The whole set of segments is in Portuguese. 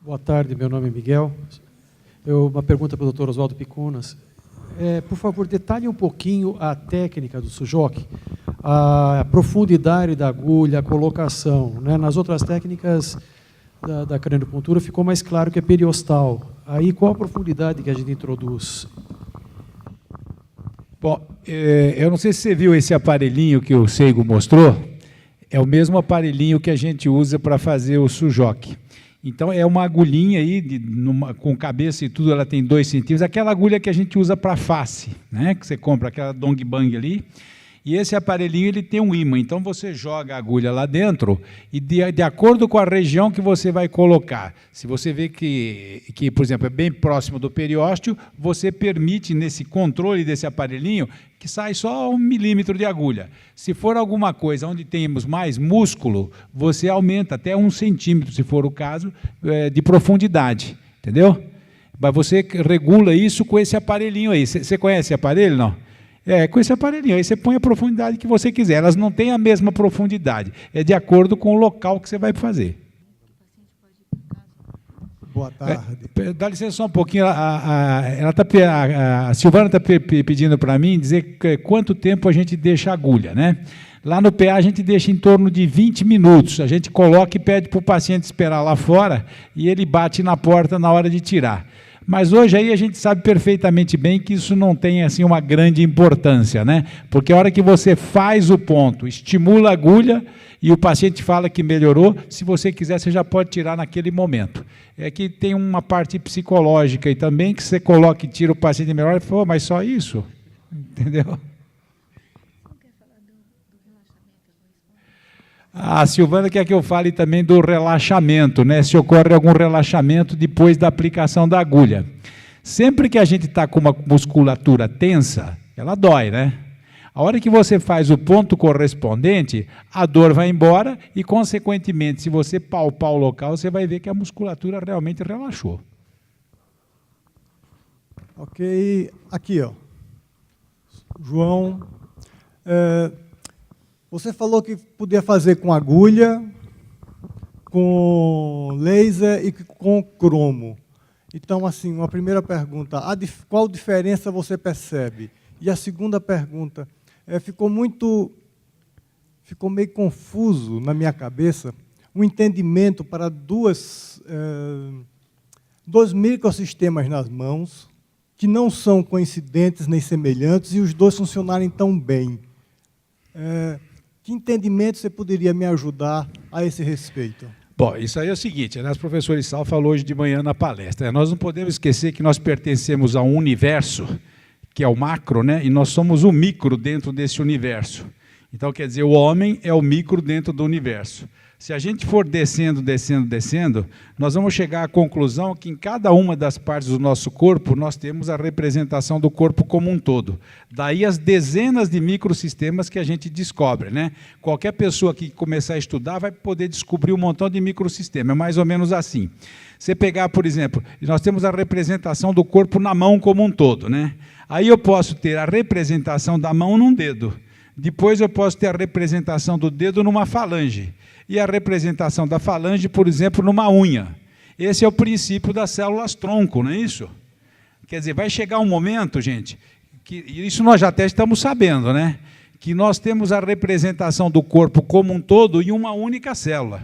Boa tarde, meu nome é Miguel. Uma pergunta para o Dr. Oswaldo Picunas. Por favor, detalhe um pouquinho a técnica do Sujoc, a profundidade da agulha, a colocação, né? Nas outras técnicas da craniopuntura ficou mais claro que é periostal. Aí, qual a profundidade que a gente introduz? Bom, eu não sei se você viu esse aparelhinho que o Seigo mostrou, é o mesmo aparelhinho que a gente usa para fazer o Sujoc. Então, é uma agulhinha aí, com cabeça e tudo, ela tem 2 centímetros, aquela agulha que a gente usa para face, né? Que você compra aquela Dong Bang ali, e esse aparelhinho ele tem um ímã, então você joga a agulha lá dentro, e de acordo com a região que você vai colocar, se você vê que, por exemplo, é bem próximo do periósteo, você permite, nesse controle desse aparelhinho, que sai só 1 milímetro de agulha. Se for alguma coisa onde temos mais músculo, você aumenta até 1 centímetro, se for o caso, de profundidade, entendeu? Mas você regula isso com esse aparelhinho aí. Você conhece esse aparelho, não? Com esse aparelhinho aí você põe a profundidade que você quiser. Elas não têm a mesma profundidade. É de acordo com o local que você vai fazer. Boa tarde. Dá licença só um pouquinho. A Silvana está pedindo para mim dizer quanto tempo a gente deixa a agulha, né? Lá no PA a gente deixa em torno de 20 minutos. A gente coloca e pede para o paciente esperar lá fora e ele bate na porta na hora de tirar. Mas hoje aí a gente sabe perfeitamente bem que isso não tem assim uma grande importância, né? Porque a hora que você faz o ponto, estimula a agulha e o paciente fala que melhorou, se você quiser você já pode tirar naquele momento. É que tem uma parte psicológica aí também, que você coloca e tira o paciente melhor e fala, mas só isso? Entendeu? A Silvana quer que eu fale também do relaxamento, né? Se ocorre algum relaxamento depois da aplicação da agulha. Sempre que a gente está com uma musculatura tensa, ela dói, né? A hora que você faz o ponto correspondente, a dor vai embora e, consequentemente, se você palpar o local, você vai ver que a musculatura realmente relaxou. Ok, aqui, ó. João, você falou que podia fazer com agulha, com laser e com cromo. Então, assim, uma primeira pergunta, qual diferença você percebe? E a segunda pergunta, ficou meio confuso na minha cabeça o entendimento para dois microsistemas nas mãos, que não são coincidentes nem semelhantes, e os dois funcionarem tão bem. Que entendimento você poderia me ajudar a esse respeito? Bom, isso aí é o seguinte, né? O professor Sal falou hoje de manhã na palestra. Nós não podemos esquecer que nós pertencemos a um universo, que é o macro, né? E nós somos o micro dentro desse universo. Então, quer dizer, o homem é o micro dentro do universo. Se a gente for descendo, descendo, descendo, nós vamos chegar à conclusão que em cada uma das partes do nosso corpo, nós temos a representação do corpo como um todo. Daí as dezenas de microsistemas que a gente descobre, né? Qualquer pessoa que começar a estudar vai poder descobrir um montão de microsistemas, é mais ou menos assim. Você pegar, por exemplo, nós temos a representação do corpo na mão como um todo, né? Aí eu posso ter a representação da mão num dedo. Depois eu posso ter a representação do dedo numa falange. E a representação da falange, por exemplo, numa unha. Esse é o princípio das células-tronco, não é isso? Quer dizer, vai chegar um momento, gente, que isso nós já até estamos sabendo, né? Que nós temos a representação do corpo como um todo em uma única célula.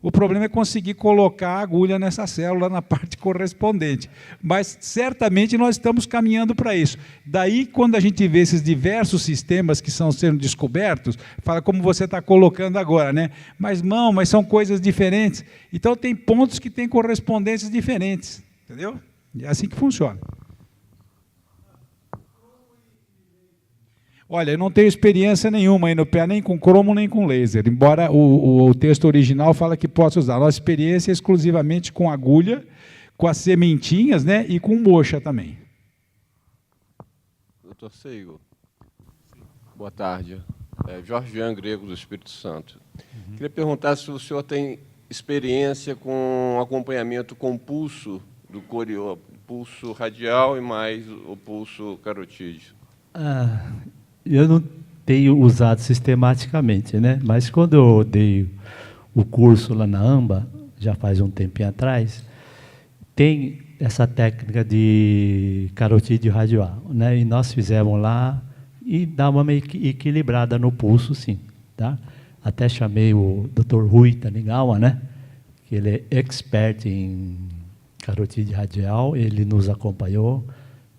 O problema é conseguir colocar a agulha nessa célula na parte correspondente. Mas, certamente, nós estamos caminhando para isso. Daí, quando a gente vê esses diversos sistemas que estão sendo descobertos, fala como você está colocando agora, né? Mas são coisas diferentes. Então, tem pontos que têm correspondências diferentes. Entendeu? É assim que funciona. Olha, eu não tenho experiência nenhuma aí no pé, nem com cromo, nem com laser, embora o texto original fala que possa usar. Nossa experiência é exclusivamente com agulha, com as sementinhas, né, e com moxa também. Doutor Seigo, boa tarde. Jorge Jean Grego, do Espírito Santo. Queria perguntar se o senhor tem experiência com acompanhamento com pulso do corió, pulso radial e mais o pulso carotídeo. Eu não tenho usado sistematicamente, né? Mas quando eu dei o curso lá na AMBA, já faz um tempinho atrás, tem essa técnica de carotídeo radial, né? E nós fizemos lá e dá uma meio equilibrada no pulso, sim, tá? Até chamei o Dr. Rui Tanigawa, né? Que ele é expert em carotídeo radial, ele nos acompanhou,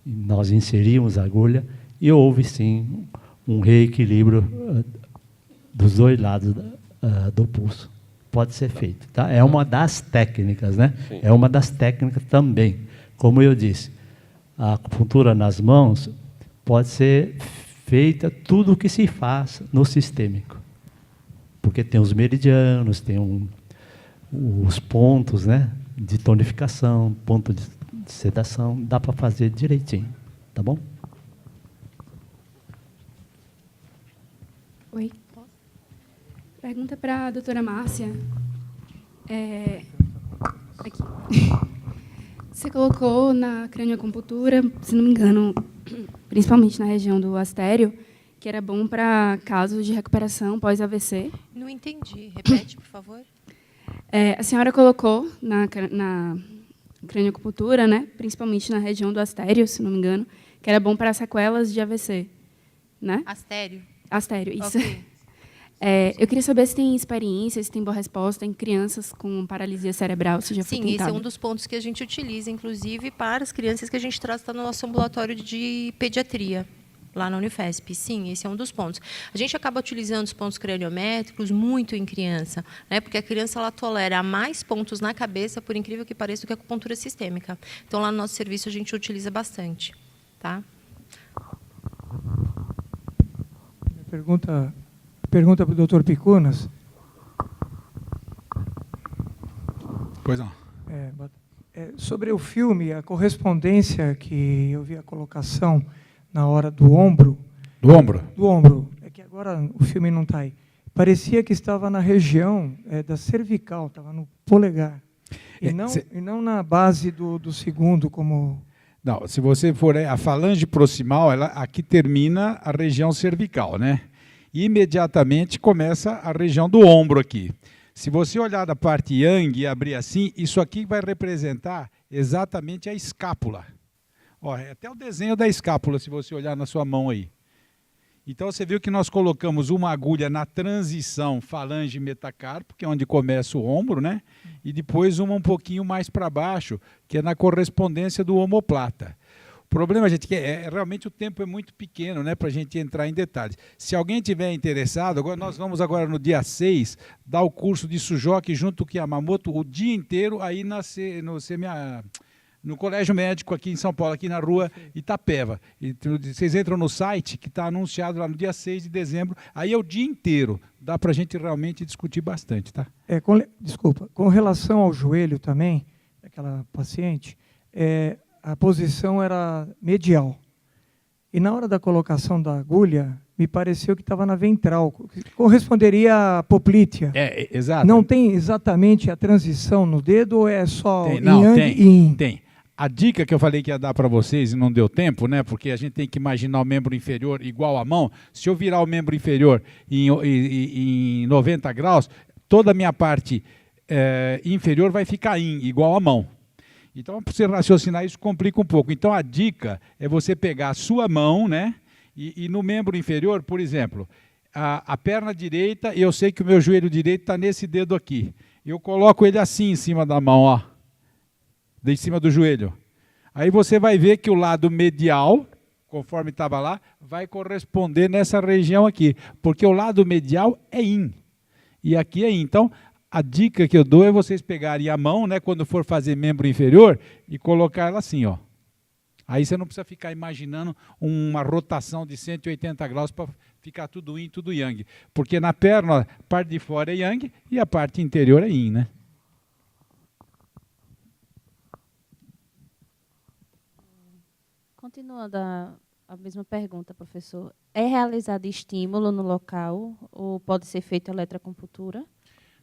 nós inserimos a agulha e houve, sim, um reequilíbrio dos dois lados do pulso. Pode ser feito, tá? É uma das técnicas, né? Sim. É uma das técnicas também. Como eu disse, a acupuntura nas mãos pode ser feita tudo o que se faz no sistêmico. Porque tem os meridianos, tem os pontos, né, de tonificação, ponto de sedação, dá para fazer direitinho, tá bom? Oi. Pergunta para a doutora Márcia. Aqui. Você colocou na cranioacupuntura, se não me engano, principalmente na região do astério, que era bom para casos de recuperação pós-AVC. Não entendi. Repete, por favor. A senhora colocou na cranioacupuntura, né, principalmente na região do astério, se não me engano, que era bom para sequelas de AVC, né? Astério. Astério, isso. Ok. Eu queria saber se tem experiência, se tem boa resposta em crianças com paralisia cerebral, se já foi Sim, esse é tentado. um dos pontos que a gente utiliza, inclusive, para as crianças que a gente trata no nosso ambulatório de pediatria, lá na Unifesp. Sim, esse é um dos pontos. A gente acaba utilizando os pontos craniométricos muito em criança, né? Porque a criança ela tolera mais pontos na cabeça, por incrível que pareça, do que a acupuntura sistêmica. Então, lá no nosso serviço, a gente utiliza bastante. Tá? Pergunta para o Dr. Picunas. Pois não. Sobre o filme, a correspondência que eu vi a colocação na hora do ombro. Do ombro? Do ombro. É que agora o filme não está aí. Parecia que estava na região da cervical, estava no polegar. E não na base do segundo, como... Não, se você for a falange proximal, ela aqui termina a região cervical, né? E imediatamente começa a região do ombro aqui. Se você olhar da parte yang e abrir assim, isso aqui vai representar exatamente a escápula. Ó, é até o desenho da escápula, se você olhar na sua mão aí. Então você viu que nós colocamos uma agulha na transição falange-metacarpo, que é onde começa o ombro, né? E depois uma um pouquinho mais para baixo, que é na correspondência do omoplata. O problema, gente, que realmente o tempo é muito pequeno, né, para a gente entrar em detalhes. Se alguém tiver interessado, nós vamos agora no dia 6 dar o curso de Sujoki junto com Yamamoto o dia inteiro aí no Colégio Médico aqui em São Paulo, aqui na rua Itapeva. E vocês entram no site que está anunciado lá no dia 6 de dezembro, aí é o dia inteiro. Dá para a gente realmente discutir bastante, tá? Desculpa, com relação ao joelho também, daquela paciente, a posição era medial. E na hora da colocação da agulha, me pareceu que estava na ventral, que corresponderia à poplítea. Exato. Não tem exatamente a transição no dedo ou é só Tem. A dica que eu falei que ia dar para vocês e não deu tempo, né? Porque a gente tem que imaginar o membro inferior igual à mão. Se eu virar o membro inferior em 90 graus, toda a minha parte inferior vai ficar igual à mão. Então, para você raciocinar, isso complica um pouco. Então, a dica é você pegar a sua mão, né? E no membro inferior, por exemplo, a perna direita, eu sei que o meu joelho direito está nesse dedo aqui. Eu coloco ele assim em cima da mão, ó, de cima do joelho. Aí você vai ver que o lado medial, conforme estava lá, vai corresponder nessa região aqui. Porque o lado medial é yin. E aqui é yin. Então, a dica que eu dou é vocês pegarem a mão, né, quando for fazer membro inferior, e colocar ela assim, ó. Aí você não precisa ficar imaginando uma rotação de 180 graus para ficar tudo yin, tudo yang. Porque na perna, a parte de fora é yang e a parte interior é yin, né? Continuando a mesma pergunta, professor. É realizado estímulo no local ou pode ser feita eletroacupuntura?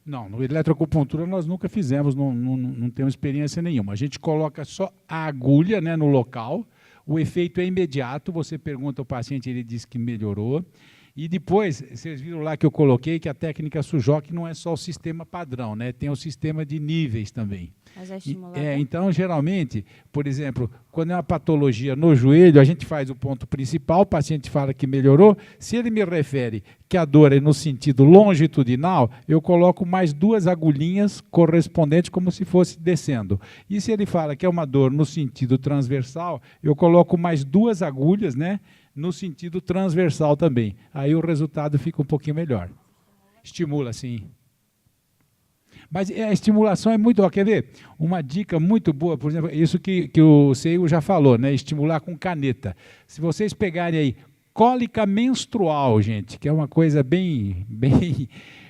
Não, no eletroacupuntura nós nunca fizemos, não temos experiência nenhuma. A gente coloca só a agulha, né, no local, o efeito é imediato, você pergunta ao paciente, ele diz que melhorou, E depois, vocês viram lá que eu coloquei que a técnica Sujoc não é só o sistema padrão, né? Tem o sistema de níveis também. Mas é estimulador? Então, geralmente, por exemplo, quando é uma patologia no joelho, a gente faz o ponto principal, o paciente fala que melhorou. Se ele me refere que a dor é no sentido longitudinal, eu coloco mais 2 agulhinhas correspondentes como se fosse descendo. E se ele fala que é uma dor no sentido transversal, eu coloco mais 2 agulhas, né, no sentido transversal também. Aí o resultado fica um pouquinho melhor. Estimula, sim. Mas a estimulação é muito... Ó, quer ver? Uma dica muito boa, por exemplo, isso que o Seigo já falou, né? Estimular com caneta. Se vocês pegarem aí cólica menstrual, gente, que é uma coisa bem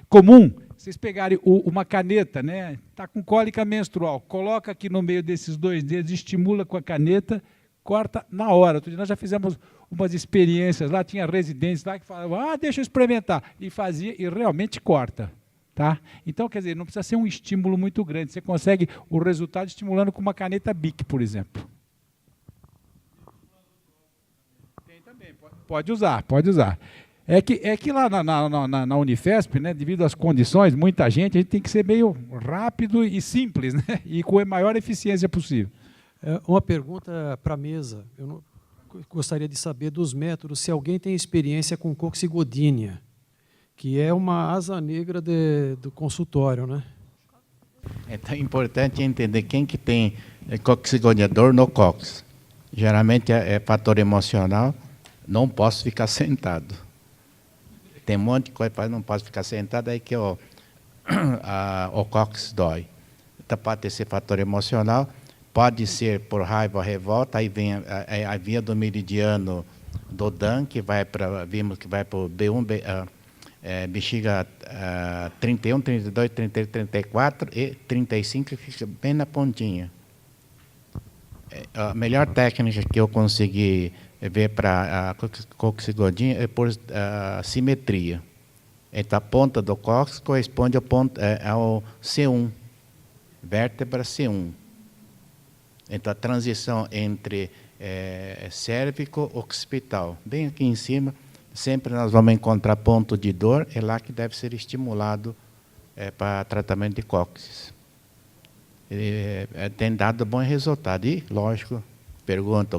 comum, vocês pegarem uma caneta, né? Está com cólica menstrual, coloca aqui no meio desses 2 dedos, estimula com a caneta, corta na hora. Nós já fizemos umas experiências lá, tinha residentes lá que falavam, deixa eu experimentar, e fazia, e realmente corta. Tá? Então, quer dizer, não precisa ser um estímulo muito grande. Você consegue o resultado estimulando com uma caneta Bic, por exemplo. Tem também, pode usar, pode usar. É que lá na Unifesp, né, devido às condições, muita gente, a gente tem que ser meio rápido e simples, né, e com a maior eficiência possível. Uma pergunta para a mesa. Eu gostaria de saber dos métodos, se alguém tem experiência com coxigodínia, que é uma asa negra do consultório, né? Então é importante entender quem que tem coxigoniador no cox. Geralmente é fator emocional, não posso ficar sentado. Tem um monte de coisa para não posso ficar sentado, aí que o cox dói. Então pode ser fator emocional, pode ser por raiva ou revolta, aí vem a via do meridiano do Dan, que vai para, vimos que vai para o B1, bexiga 31, 32, 33, 34 e 35, que fica bem na pontinha. A melhor técnica que eu consegui ver para a coxigodinha é por simetria. Então, a ponta do cóccix corresponde ao C1, vértebra C1. Então, a transição entre cérvico e occipital, bem aqui em cima, sempre nós vamos encontrar ponto de dor, é lá que deve ser estimulado para tratamento de cóccix. Tem dado bom resultado. E, lógico, pergunta,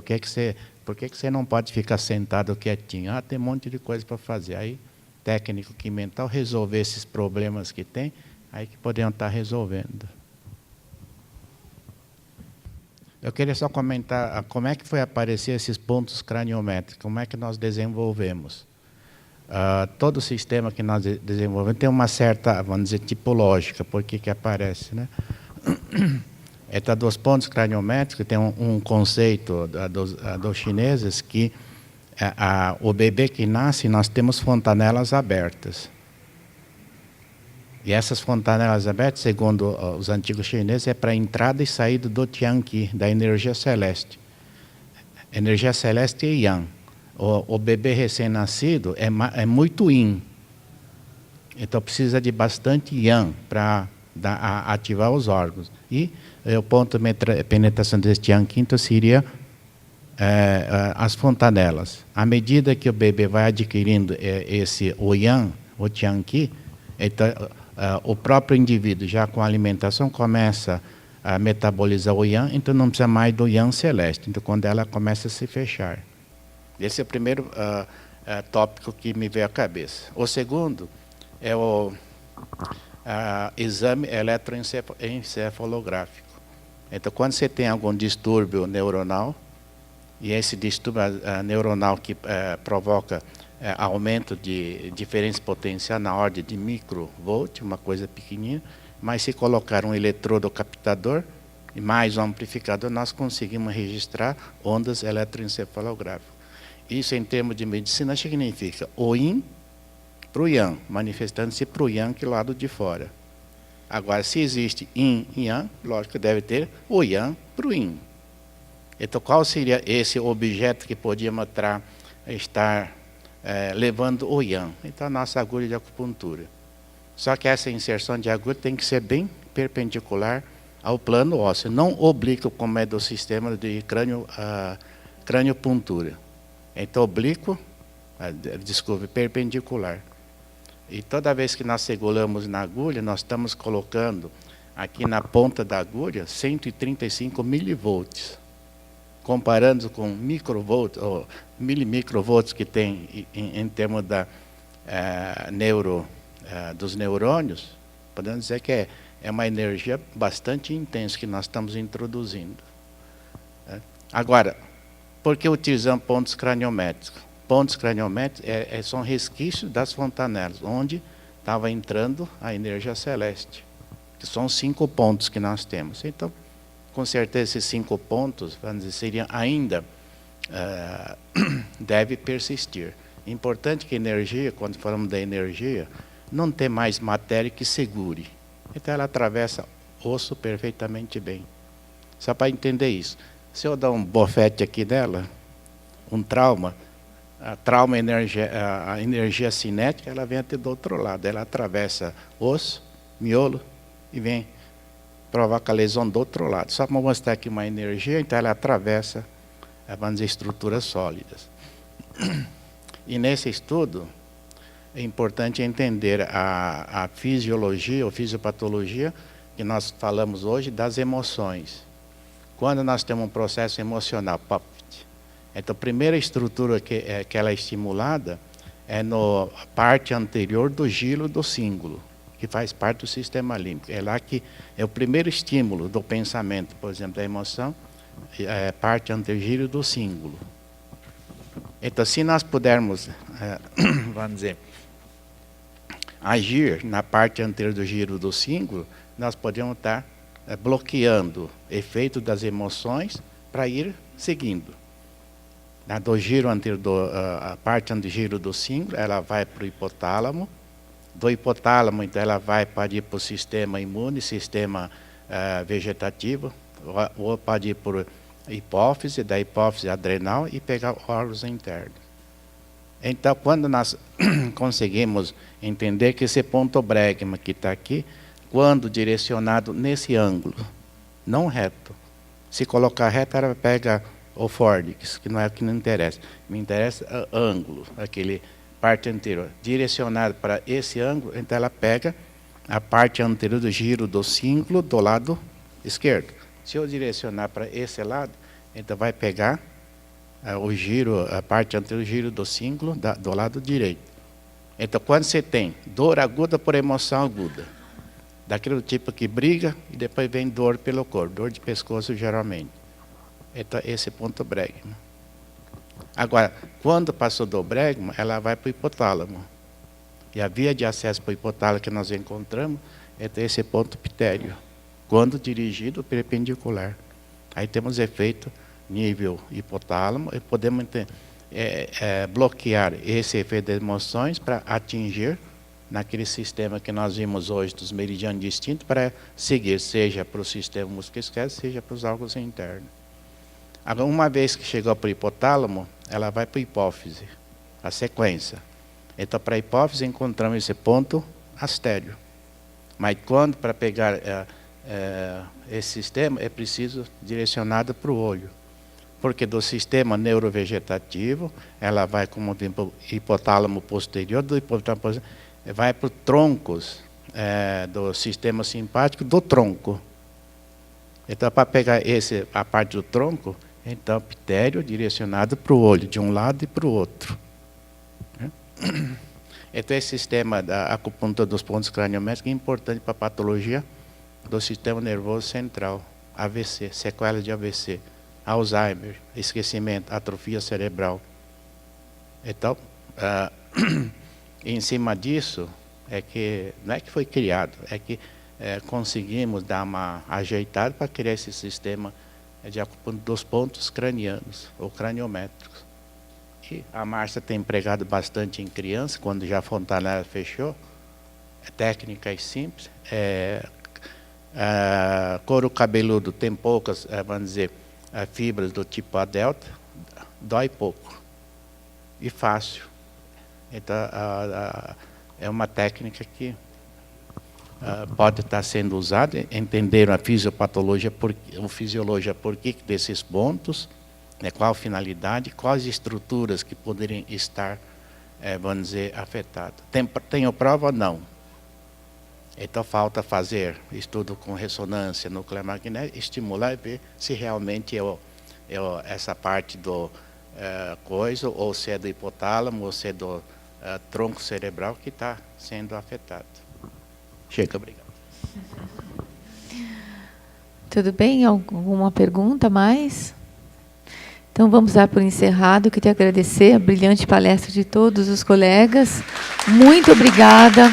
por que você não pode ficar sentado quietinho? Tem um monte de coisa para fazer. Aí, técnico que mental, resolver esses problemas que tem, aí que poderiam estar resolvendo. Eu queria só comentar como é que foi aparecer esses pontos craniométricos, como é que nós desenvolvemos. Todo o sistema que nós desenvolvemos tem uma certa, vamos dizer, tipológica, por que aparece, né? Então, dos pontos craniométricos, tem um conceito dos chineses que o bebê que nasce, nós temos fontanelas abertas. E essas fontanelas abertas, segundo os antigos chineses, é para a entrada e saída do Tianqi, da energia celeste. Energia celeste é Yang. O bebê recém-nascido é muito Yin. Então precisa de bastante Yang para ativar os órgãos. E o ponto de penetração desse Yang quinto seria as fontanelas. À medida que o bebê vai adquirindo o Yang, o Tianqi, então o próprio indivíduo, já com a alimentação, começa a metabolizar o Yang, então não precisa mais do Yang celeste. Então, quando ela começa a se fechar. Esse é o primeiro tópico que me veio à cabeça. O segundo é o exame eletroencefalográfico. Então, quando você tem algum distúrbio neuronal, e esse distúrbio neuronal que provoca aumento de diferença potencial na ordem de microvolt, uma coisa pequenininha, mas se colocar um eletrodo captador e mais um amplificador, nós conseguimos registrar ondas eletroencefalográficas. Isso, em termos de medicina, significa o Yin para o Yang, manifestando-se para o Yang que é o lado de fora. Agora, se existe Yin e Yang, lógico que deve ter o Yang para o Yin. Então, qual seria esse objeto que podíamos estar levando o Yang? Então, a nossa agulha de acupuntura. Só que essa inserção de agulha tem que ser bem perpendicular ao plano ósseo, não oblíquo, como é do sistema de crânio-puntura. Então, oblíquo desculpe, perpendicular. E toda vez que nós seguramos na agulha, nós estamos colocando aqui na ponta da agulha 135 milivolts. Comparando com microvolts, ou milimicrovolts que tem em termos dos neurônios, podemos dizer que é uma energia bastante intensa que nós estamos introduzindo. Agora, por que utilizamos pontos craniométricos? Pontos craniométricos são resquícios das fontanelas, onde estava entrando a energia celeste, que são 5 pontos que nós temos. Então, com certeza, esses 5 pontos, vamos dizer, seriam ainda, deve persistir. Importante que a energia, quando falamos da energia, não tem mais matéria que segure. Então, ela atravessa osso perfeitamente bem. Só para entender isso. Se eu dar um bofete aqui nela, um trauma, a energia cinética, ela vem até do outro lado. Ela atravessa osso, miolo e vem provoca a lesão do outro lado. Só para mostrar aqui uma energia, então ela atravessa, vamos dizer, estruturas sólidas. E nesse estudo, é importante entender a fisiologia ou fisiopatologia que nós falamos hoje das emoções. Quando nós temos um processo emocional, então a primeira estrutura que ela é estimulada é na parte anterior do giro do cíngulo, que faz parte do sistema límbico. É lá que é o primeiro estímulo do pensamento, por exemplo, da emoção, é parte anterior do giro do cíngulo. Então, se nós pudermos, vamos dizer, agir na parte anterior do giro do cíngulo, nós podemos estar bloqueando o efeito das emoções para ir seguindo. Do giro anterior, a parte anterior do giro do cíngulo, ela vai para o hipotálamo. Do hipotálamo, então, ela vai para ir para o sistema imune, sistema vegetativo, ou pode ir para a hipófise, da hipófise adrenal e pegar órgãos internos. Então, quando nós conseguimos entender que esse ponto bregma que está aqui, quando direcionado nesse ângulo, não reto. Se colocar reto, ela pega o fórnix, que não é o que não interessa. Me interessa o ângulo, aquele parte anterior. Direcionado para esse ângulo, então ela pega a parte anterior do giro do cíngulo do lado esquerdo. Se eu direcionar para esse lado, então vai pegar o giro, a parte anterior do giro do cíngulo do lado direito. Então, quando você tem dor aguda por emoção aguda, daquele tipo que briga e depois vem dor pelo corpo, dor de pescoço geralmente. Então, esse ponto bregma. Agora, quando passou do bregma, ela vai para o hipotálamo. E a via de acesso para o hipotálamo que nós encontramos é esse ponto pitério, quando dirigido perpendicular. Aí temos efeito nível hipotálamo e podemos bloquear esse efeito de emoções para atingir naquele sistema que nós vimos hoje dos meridianos distintos para seguir, seja para o sistema musculoesquelético, seja para os órgãos internos. Agora, uma vez que chegou para o hipotálamo, ela vai para a hipófise, a sequência. Então, para a hipófise, encontramos esse ponto astéreo. Mas quando, para pegar esse sistema, é preciso direcionado para o olho. Porque do sistema neurovegetativo, ela vai como para o hipotálamo posterior, do hipotálamo posterior, vai para os troncos do sistema simpático do tronco. Então, para pegar a parte do tronco, então, pitério direcionado para o olho, de um lado e para o outro. Então, esse sistema da acupuntura dos pontos craniométricos é importante para a patologia do sistema nervoso central, AVC, sequela de AVC, Alzheimer, esquecimento, atrofia cerebral. Então, em cima disso, não é que foi criado, é que conseguimos dar uma ajeitada para criar esse sistema de acupuntura dos pontos cranianos, ou craniométricos. E a Márcia tem empregado bastante em criança, quando já a fontanela fechou. Técnicas simples. Couro cabeludo tem poucas, vamos dizer, fibras do tipo A delta, dói pouco e fácil. Então, é uma técnica que pode estar sendo usada. Entenderam a fisiopatologia, por que desses pontos, qual a finalidade, quais estruturas que poderiam estar vamos dizer, afetado. Tenho prova? Não. Então falta fazer estudo com ressonância nuclear magnética, estimular e ver se realmente essa parte do coisa, ou se é do hipotálamo, ou se é do tronco cerebral que está sendo afetado. Chega, obrigado. Tudo bem? Alguma pergunta mais? Então vamos dar por encerrado. Queria agradecer a brilhante palestra de todos os colegas. Muito obrigada.